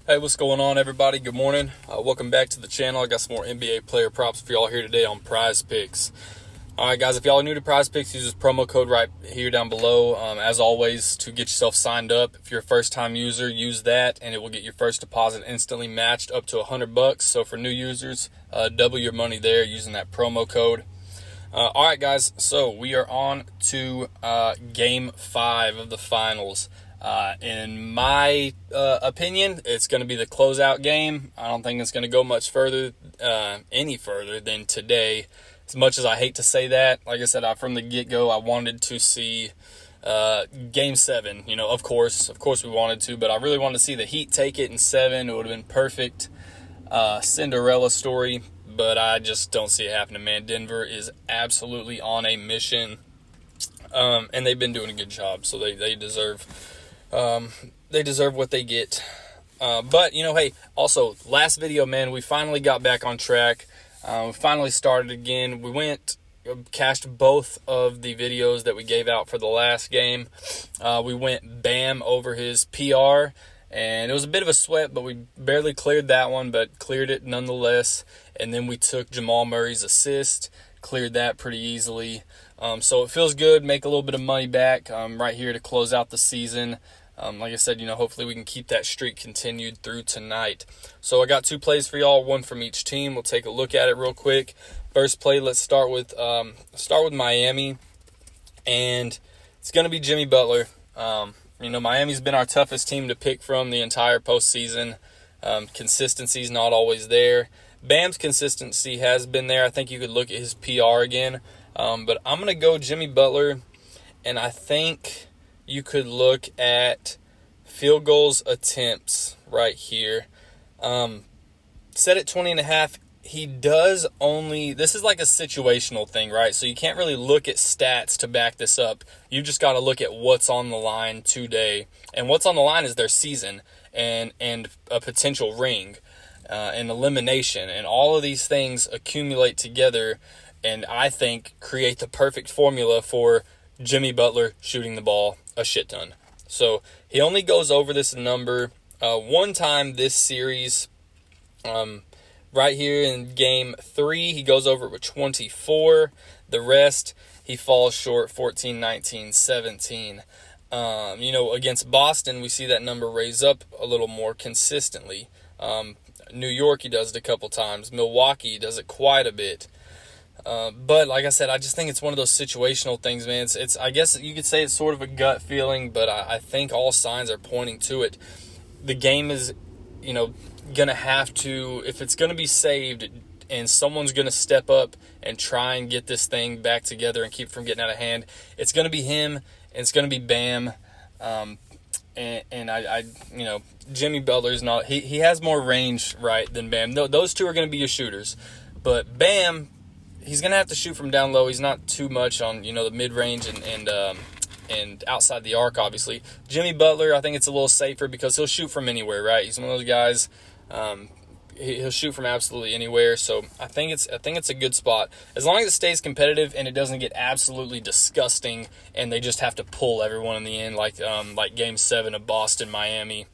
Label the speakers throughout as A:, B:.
A: Hey, what's going on, everybody? Good morning. Welcome back to the channel. I got some more NBA player props for y'all here today on PrizePicks. All right, guys, if y'all are new to PrizePicks, use this promo code right here down below. As always, to get yourself signed up. If you're a first-time user, use that, and it will get your first deposit instantly matched up to $100. So for new users, double your money there using that promo code. All right, guys, so we are on to Game 5 of the finals. In my opinion, it's going to be the closeout game. I don't think it's going to go much further, any further than today. As much as I hate to say that, like I said, from the get-go, I wanted to see Game 7. You know, of course we wanted to, but I really wanted to see the Heat take it in 7. It would have been perfect. Cinderella story, but I just don't see it happening, man. Denver is absolutely on a mission, and they've been doing a good job, so they deserve what they get. But, you know, hey, also, last video, man, we finally got back on track. We finally started again. We cashed both of the videos that we gave out for the last game. We went Bam over his PR, and it was a bit of a sweat, but we barely cleared that one, but cleared it nonetheless. And then we took Jamal Murray's assist, cleared that pretty easily. So it feels good, make a little bit of money back right here to close out the season. Like I said, you know, hopefully we can keep that streak continued through tonight. So I got 2 plays for y'all, one from each team. We'll take a look at it real quick. First play, let's start with Miami, and it's going to be Jimmy Butler. You know, Miami's been our toughest team to pick from the entire postseason. Consistency's not always there. Bam's consistency has been there. I think you could look at his PR again. But I'm going to go Jimmy Butler, and I think you could look at field goals attempts right here. Set at 20.5. He does only, this is like a situational thing, right? So you can't really look at stats to back this up. You just got to look at what's on the line today. And what's on the line is their season and a potential ring, and elimination. And all of these things accumulate together and I think create the perfect formula for Jimmy Butler shooting the ball a shit ton. So he only goes over this number one time this series. Right here in Game 3, he goes over it with 24. The rest, he falls short, 14, 19, 17. You know, against Boston, we see that number raise up a little more consistently. New York, he does it a couple times. Milwaukee, he does it quite a bit. But like I said, I just think it's one of those situational things, man. It's I guess you could say it's sort of a gut feeling, but I think all signs are pointing to it. The game is, you know, going to have to, if it's going to be saved and someone's going to step up and try and get this thing back together and keep it from getting out of hand, it's going to be him and it's going to be Bam. And I you know, Jimmy Butler's not, he has more range, right, than Bam. Those two are going to be your shooters. But Bam, he's going to have to shoot from down low. He's not too much on, you know, the mid-range and outside the arc, obviously. Jimmy Butler, I think it's a little safer because he'll shoot from anywhere, right? He's one of those guys, he'll shoot from absolutely anywhere. So I think it's a good spot. As long as it stays competitive and it doesn't get absolutely disgusting and they just have to pull everyone in the end, like Game 7 of Boston, Miami,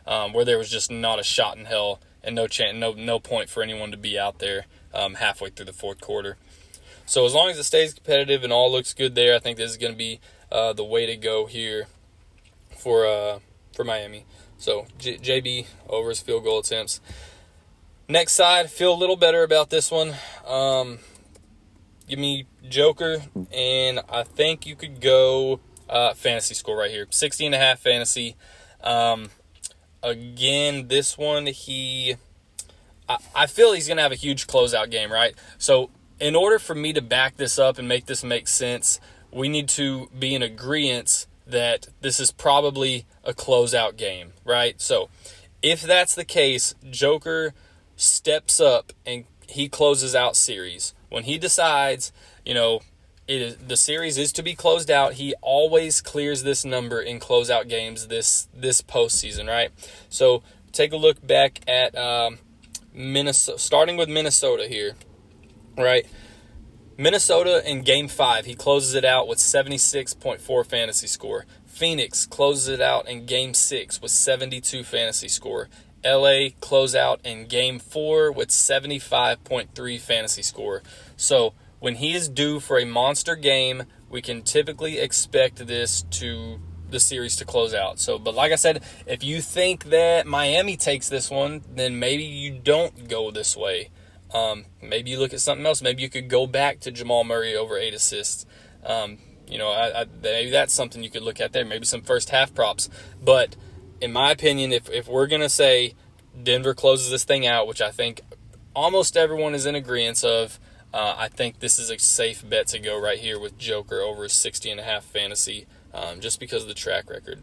A: where there was just not a shot in hell and no point for anyone to be out there halfway through the fourth quarter. So as long as it stays competitive and all looks good there, I think this is going to be the way to go here for Miami. So JB over his field goal attempts. Next side, feel a little better about this one. Give me Joker, and I think you could go fantasy score right here. 60.5 fantasy. Again, this one, I feel he's going to have a huge closeout game, right? So in order for me to back this up and make this make sense, we need to be in agreement that this is probably a closeout game, right? So if that's the case, Joker steps up and he closes out series. When he decides, you know, the series is to be closed out, he always clears this number in closeout games this postseason, right? So take a look back at Minnesota, starting with Minnesota here, right? Minnesota in Game 5, he closes it out with 76.4 fantasy score. Phoenix closes it out in Game 6 with 72 fantasy score. LA close out in Game 4 with 75.3 fantasy score. So when he is due for a monster game, we can typically expect the series to close out. So, but like I said, if you think that Miami takes this one, then maybe you don't go this way. Maybe you look at something else. Maybe you could go back to Jamal Murray over 8 assists. Maybe that's something you could look at there. Maybe some first half props. But in my opinion, if we're going to say Denver closes this thing out, which I think almost everyone is in agreement of, I think this is a safe bet to go right here with Joker over 60.5 fantasy, just because of the track record.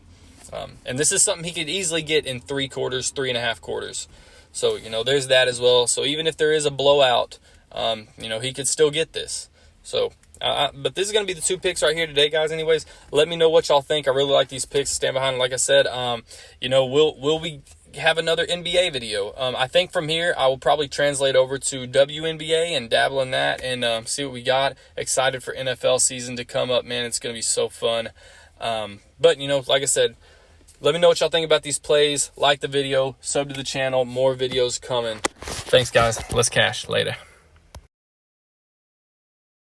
A: And this is something he could easily get in 3 quarters, 3.5 quarters. So, there's that as well. So even if there is a blowout, he could still get this. So, but this is going to be the 2 picks right here today, guys. Anyways, let me know what y'all think. I really like these picks. Stand behind them. Like I said, will we have another NBA video? I think from here I will probably translate over to WNBA and dabble in that and see what we got. Excited for NFL season to come up, man. It's going to be so fun. But like I said, let me know what y'all think about these plays. Like the video, sub to the channel, more videos coming. Thanks, guys. Let's cash. Later.